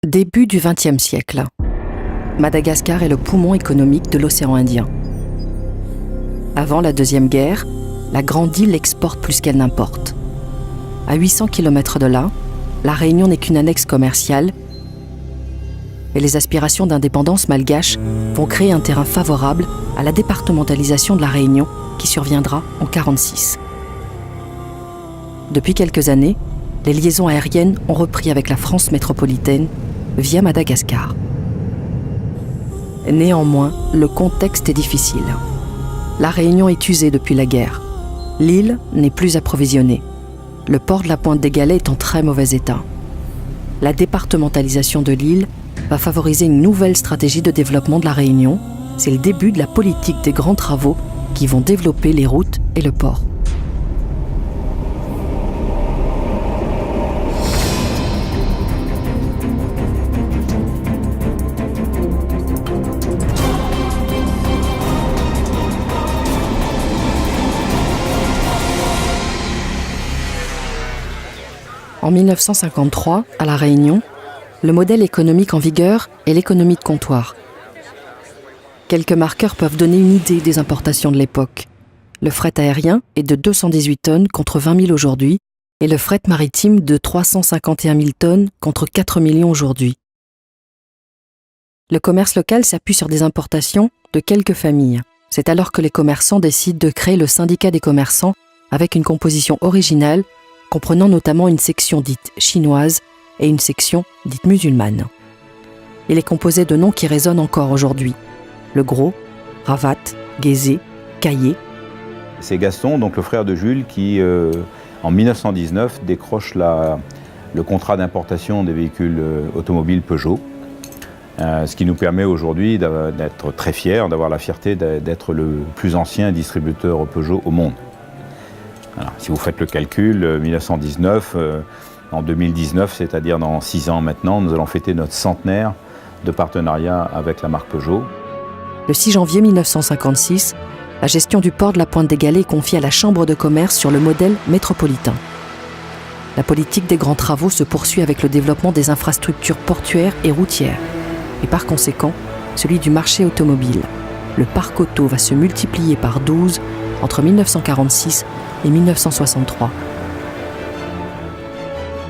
Début du XXe siècle. Madagascar est le poumon économique de l'océan Indien. Avant la Deuxième Guerre, la grande île exporte plus qu'elle n'importe. À 800 km de là, la Réunion n'est qu'une annexe commerciale et les aspirations d'indépendance malgaches vont créer un terrain favorable à la départementalisation de la Réunion qui surviendra en 1946. Depuis quelques années, les liaisons aériennes ont repris avec la France métropolitaine via Madagascar. Néanmoins, le contexte est difficile. La Réunion est usée depuis la guerre. L'île n'est plus approvisionnée. Le port de la Pointe des Galets est en très mauvais état. La départementalisation de l'île va favoriser une nouvelle stratégie de développement de la Réunion. C'est le début de la politique des grands travaux qui vont développer les routes et le port. En 1953, à La Réunion, le modèle économique en vigueur est l'économie de comptoir. Quelques marqueurs peuvent donner une idée des importations de l'époque. Le fret aérien est de 218 tonnes contre 20 000 aujourd'hui et le fret maritime de 351 000 tonnes contre 4 millions aujourd'hui. Le commerce local s'appuie sur des importations de quelques familles. C'est alors que les commerçants décident de créer le syndicat des commerçants avec une composition originale comprenant notamment une section dite chinoise et une section dite musulmane. Il est composé de noms qui résonnent encore aujourd'hui. Le Gros, Ravat, Guézé, Caillé. C'est Gaston, donc le frère de Jules, qui en 1919 décroche le contrat d'importation des véhicules automobiles Peugeot. Ce qui nous permet aujourd'hui d'être très fiers, d'avoir la fierté d'être le plus ancien distributeur Peugeot au monde. Alors, si vous faites le calcul, 1919, en 2019, c'est-à-dire dans 6 ans maintenant, nous allons fêter notre centenaire de partenariat avec la marque Peugeot. Le 6 janvier 1956, la gestion du port de la Pointe des Galets est confiée à la Chambre de commerce sur le modèle métropolitain. La politique des grands travaux se poursuit avec le développement des infrastructures portuaires et routières, et par conséquent, celui du marché automobile. Le parc auto va se multiplier par 12 entre 1946 et 1963.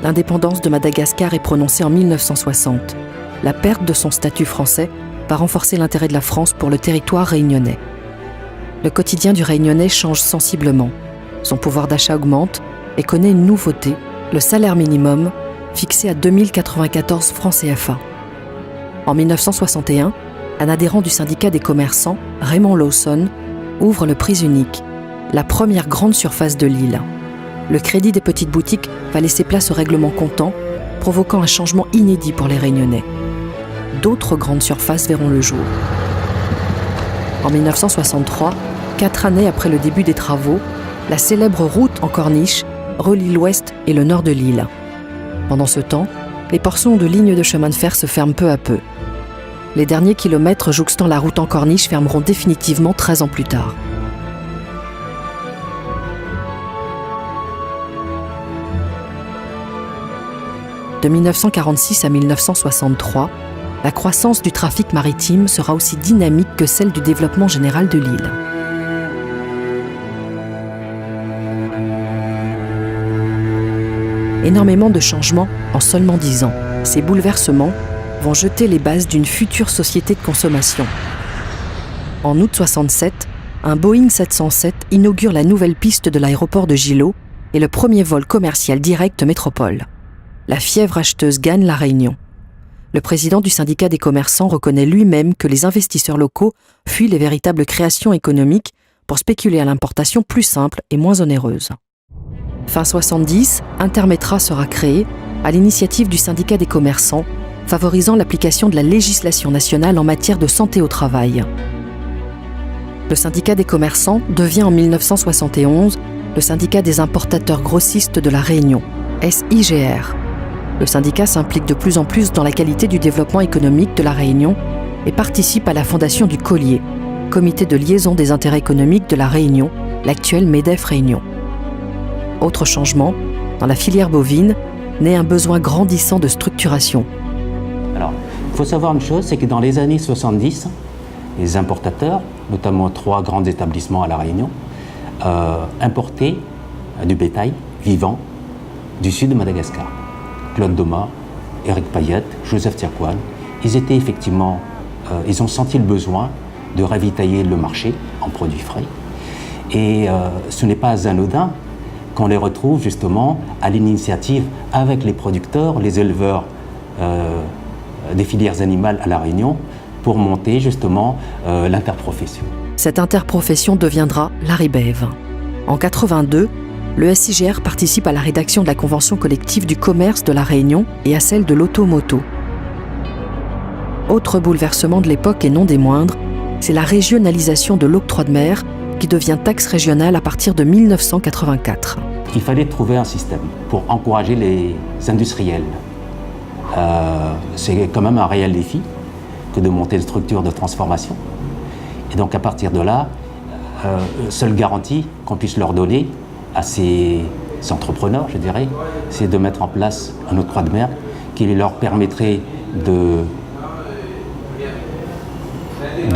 L'indépendance de Madagascar est prononcée en 1960. La perte de son statut français va renforcer l'intérêt de la France pour le territoire réunionnais. Le quotidien du Réunionnais change sensiblement. Son pouvoir d'achat augmente et connaît une nouveauté, le salaire minimum, fixé à 2094 francs CFA. En 1961, un adhérent du syndicat des commerçants, Raymond Lawson, ouvre le prix unique, la première grande surface de l'île. Le crédit des petites boutiques va laisser place au règlement comptant, provoquant un changement inédit pour les Réunionnais. D'autres grandes surfaces verront le jour. En 1963, 4 années après le début des travaux, la célèbre route en corniche relie l'ouest et le nord de l'île. Pendant ce temps, les portions de lignes de chemin de fer se ferment peu à peu. Les derniers kilomètres jouxtant la route en corniche fermeront définitivement 13 ans plus tard. De 1946 à 1963, la croissance du trafic maritime sera aussi dynamique que celle du développement général de l'île. Énormément de changements en seulement 10 ans. Ces bouleversements vont jeter les bases d'une future société de consommation. En août 67, un Boeing 707 inaugure la nouvelle piste de l'aéroport de Gilo et le premier vol commercial direct métropole. La fièvre acheteuse gagne la Réunion. Le président du syndicat des commerçants reconnaît lui-même que les investisseurs locaux fuient les véritables créations économiques pour spéculer à l'importation plus simple et moins onéreuse. Fin 70, Intermetra sera créé à l'initiative du syndicat des commerçants, favorisant l'application de la législation nationale en matière de santé au travail. Le syndicat des commerçants devient en 1971 le syndicat des importateurs grossistes de la Réunion, SIGR. Le syndicat s'implique de plus en plus dans la qualité du développement économique de la Réunion et participe à la fondation du Collier, comité de liaison des intérêts économiques de la Réunion, l'actuel MEDEF Réunion. Autre changement, dans la filière bovine, naît un besoin grandissant de structuration. Alors, il faut savoir une chose, c'est que dans les années 70, les importateurs, notamment 3 grands établissements à La Réunion, importaient du bétail vivant du sud de Madagascar. Claude Doma, Éric Payette, Joseph Tiaquan, ils étaient effectivement, ils ont senti le besoin de ravitailler le marché en produits frais. Et ce n'est pas anodin qu'on les retrouve justement à l'initiative avec les producteurs, les éleveurs des filières animales à La Réunion pour monter justement l'interprofession. Cette interprofession deviendra l'Aribev. En 82, le SIGR participe à la rédaction de la convention collective du commerce de La Réunion et à celle de l'automoto. Autre bouleversement de l'époque et non des moindres, c'est la régionalisation de l'octroi de mer qui devient taxe régionale à partir de 1984. Il fallait trouver un système pour encourager les industriels. C'est quand même un réel défi que de monter une structure de transformation. Et donc à partir de là, seule garantie qu'on puisse leur donner à ces entrepreneurs, je dirais, c'est de mettre en place un octroi de mer qui leur permettrait de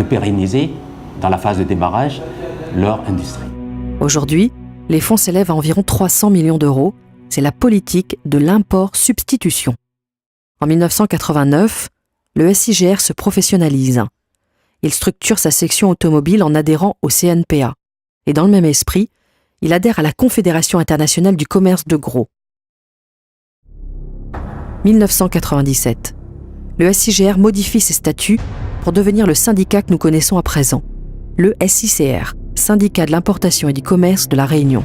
pérenniser, dans la phase de démarrage, leur industrie. Aujourd'hui, les fonds s'élèvent à environ 300 millions d'euros. C'est la politique de l'import-substitution. En 1989, le SIGR se professionnalise. Il structure sa section automobile en adhérant au CNPA. Et dans le même esprit, il adhère à la Confédération internationale du commerce de gros. 1997. Le SIGR modifie ses statuts pour devenir le syndicat que nous connaissons à présent, le SICR, Syndicat de l'importation et du commerce de La Réunion.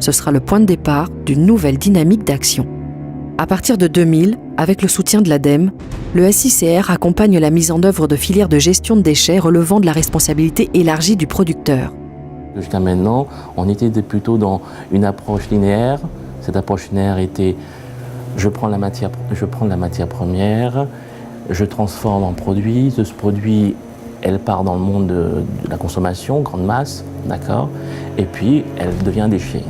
Ce sera le point de départ d'une nouvelle dynamique d'action. À partir de 2000, avec le soutien de l'ADEME, le SICR accompagne la mise en œuvre de filières de gestion de déchets relevant de la responsabilité élargie du producteur. Jusqu'à maintenant, on était plutôt dans une approche linéaire. Cette approche linéaire était je prends la matière première, je transforme en produit. De ce produit, elle part dans le monde de la consommation, grande masse, d'accord, et puis elle devient déchet.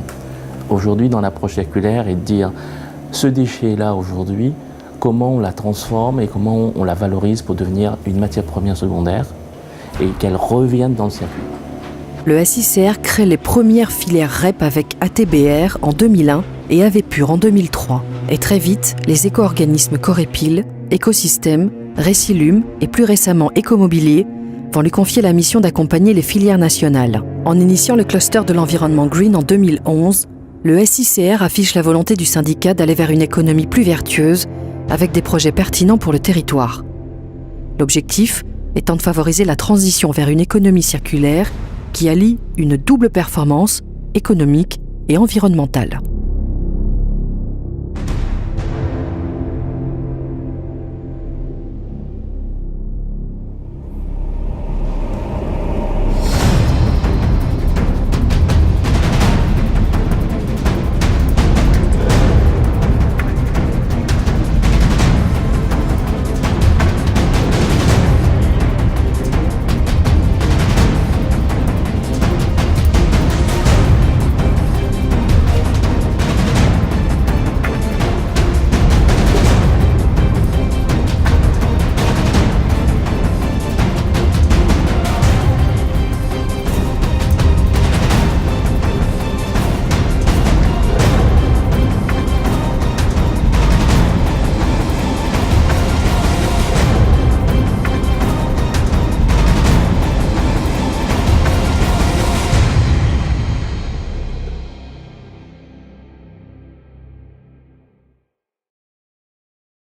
Aujourd'hui, dans l'approche circulaire, et de dire ce déchet-là aujourd'hui, comment on la transforme et comment on la valorise pour devenir une matière première secondaire et qu'elle revienne dans le circuit. Le SICR crée les premières filières REP avec ATBR en 2001 et AVPUR en 2003. Et très vite, les éco-organismes Corépil, Écosystème, Récilum et plus récemment Écomobilier vont lui confier la mission d'accompagner les filières nationales. En initiant le cluster de l'environnement Green en 2011, le SICR affiche la volonté du syndicat d'aller vers une économie plus vertueuse avec des projets pertinents pour le territoire. L'objectif étant de favoriser la transition vers une économie circulaire qui allie une double performance économique et environnementale.